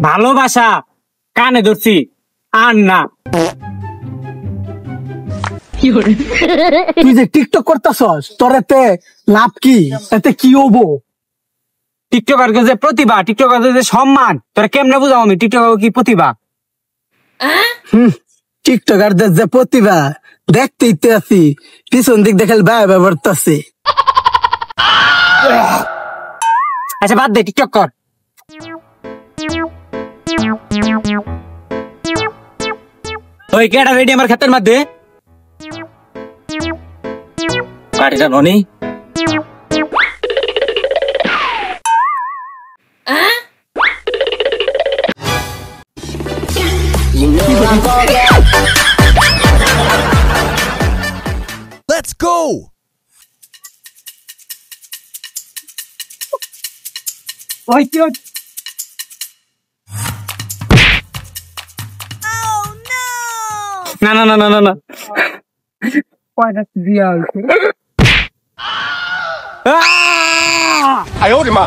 ভালোবাসা কানে ধরছি আর না। তুই যে টিকটক করতেছস তোর এতে লাভ কি, এতে কি হবো? টিকটকার যে প্রতিভা, টিকটকার যে সম্মান, তোরা কেমনে বুঝাও? আমি টিকটকার কি প্রতিভা? টিকটকারদের যে প্রতিভা দেখতে ইতে আছি, পিছন দিক দেখাল ব্যয় করতেছে। আচ্ছা বাদ দে, টিকটক কর। ওই কেডা রেডি আমার ক্ষেতের মধ্যে কাটিটা ননি। Let's go! ওই কি না না না না না না পয়সা দিয়া হইছে। 哎呦我的妈！